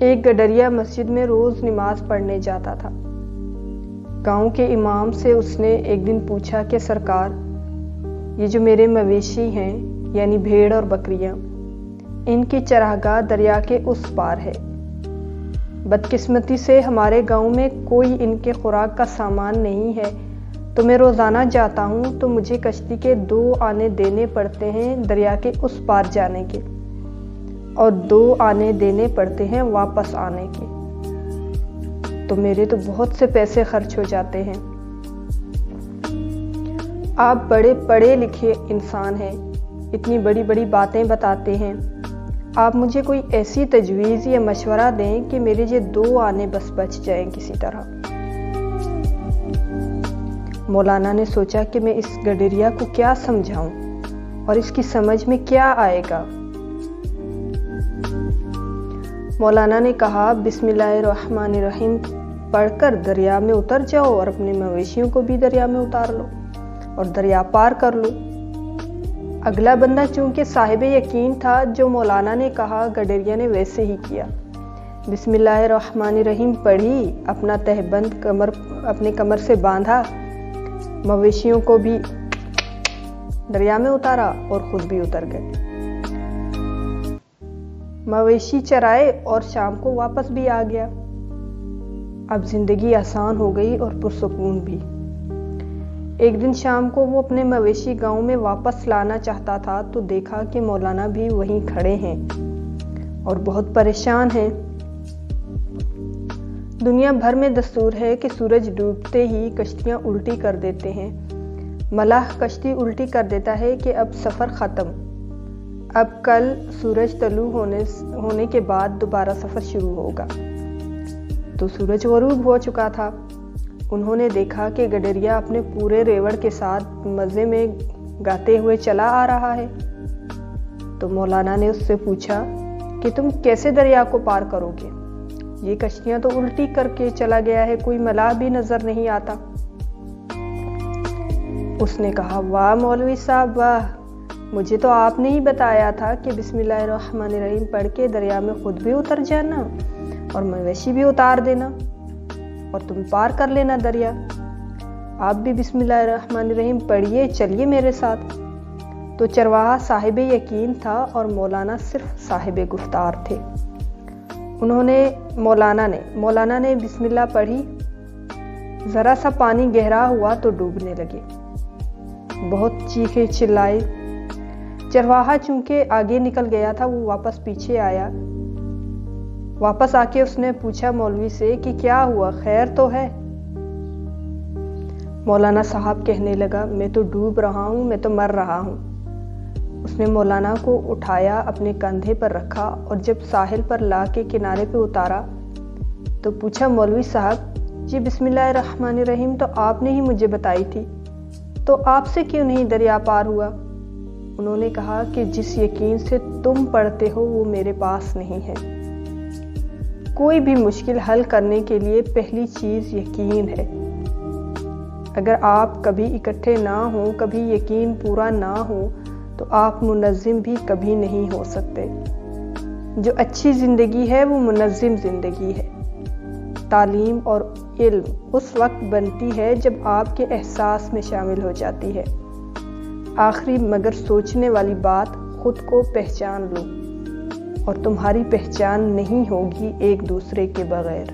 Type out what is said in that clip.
ایک گڈریا مسجد میں روز نماز پڑھنے جاتا تھا۔ گاؤں کے امام سے اس نے ایک دن پوچھا کہ سرکار، یہ جو میرے مویشی ہیں یعنی بھیڑ اور بکریاں، ان کی چراگاہ دریا کے اس پار ہے۔ بدقسمتی سے ہمارے گاؤں میں کوئی ان کے خوراک کا سامان نہیں ہے، تو میں روزانہ جاتا ہوں تو مجھے کشتی کے 2 آنے دینے پڑتے ہیں دریا کے اس پار جانے کے، اور 2 آنے دینے پڑتے ہیں واپس آنے کے، تو میرے تو بہت سے پیسے خرچ ہو جاتے ہیں۔ آپ بڑے پڑھے لکھے انسان ہیں، اتنی بڑی بڑی باتیں بتاتے ہیں، آپ مجھے کوئی ایسی تجویز یا مشورہ دیں کہ میرے یہ 2 آنے بس بچ جائیں کسی طرح۔ مولانا نے سوچا کہ میں اس گڈریا کو کیا سمجھاؤں اور اس کی سمجھ میں کیا آئے گا۔ مولانا نے کہا، بسم اللہ الرحمن الرحیم پڑھ کر دریا میں اتر جاؤ اور اپنے مویشیوں کو بھی دریا میں اتار لو اور دریا پار کر لو۔ اگلا بندہ چونکہ صاحب یقین تھا، جو مولانا نے کہا گڈریا نے ویسے ہی کیا۔ بسم اللہ الرحمن الرحیم پڑھی، اپنا تہبند اپنے کمر سے باندھا، مویشیوں کو بھی دریا میں اتارا اور خود بھی اتر گئے۔ مویشی چرائے اور شام کو واپس بھی آ گیا۔ اب زندگی آسان ہو گئی اور پرسکون بھی۔ ایک دن شام کو وہ اپنے مویشی گاؤں میں واپس لانا چاہتا تھا تو دیکھا کہ مولانا بھی وہیں کھڑے ہیں اور بہت پریشان ہیں۔ دنیا بھر میں دستور ہے کہ سورج ڈوبتے ہی کشتیاں الٹی کر دیتے ہیں۔ ملاح کشتی الٹی کر دیتا ہے کہ اب سفر ختم، اب کل سورج طلوع ہونے کے بعد دوبارہ سفر شروع ہوگا۔ تو سورج غروب ہو چکا تھا۔ انہوں نے دیکھا کہ گڈریا اپنے پورے ریوڑ کے ساتھ مزے میں گاتے ہوئے چلا آ رہا ہے۔ تو مولانا نے اس سے پوچھا کہ تم کیسے دریا کو پار کرو گے؟ یہ کشتیاں تو الٹی کر کے چلا گیا ہے، کوئی ملاح بھی نظر نہیں آتا۔ اس نے کہا، واہ مولوی صاحب واہ، مجھے تو آپ نے ہی بتایا تھا کہ بسم اللہ الرحمن الرحیم پڑھ کے دریا میں خود بھی اتر جانا اور مویشی بھی اتار دینا اور تم پار کر لینا دریا۔ آپ بھی بسم اللہ الرحمن الرحیم پڑھیے، چلیے میرے ساتھ۔ تو چرواہا صاحب یقین تھا اور مولانا صرف صاحب گفتار تھے۔ مولانا نے بسم اللہ پڑھی، ذرا سا پانی گہرا ہوا تو ڈوبنے لگے، بہت چیخے چلائے۔ چرواہا چونکہ آگے نکل گیا تھا، وہ واپس پیچھے آیا۔ واپس آ کے اس نے پوچھا مولوی سے کہ کیا ہوا، خیر تو ہے؟ مولانا صاحب کہنے لگا، میں تو ڈوب رہا ہوں، میں تو مر رہا ہوں۔ اس نے مولانا کو اٹھایا، اپنے کندھے پر رکھا اور جب ساحل پر لا کے کنارے پہ اتارا تو پوچھا، مولوی صاحب جی بسم اللہ الرحمن الرحیم تو آپ نے ہی مجھے بتائی تھی، تو آپ سے کیوں نہیں دریا پار ہوا؟ انہوں نے کہا کہ جس یقین سے تم پڑھتے ہو وہ میرے پاس نہیں ہے۔ کوئی بھی مشکل حل کرنے کے لیے پہلی چیز یقین ہے۔ اگر آپ کبھی اکٹھے نہ ہوں، کبھی یقین پورا نہ ہو تو آپ منظم بھی کبھی نہیں ہو سکتے۔ جو اچھی زندگی ہے وہ منظم زندگی ہے۔ تعلیم اور علم اس وقت بنتی ہے جب آپ کے احساس میں شامل ہو جاتی ہے۔ آخری مگر سوچنے والی بات، خود کو پہچان لو اور تمہاری پہچان نہیں ہوگی ایک دوسرے کے بغیر۔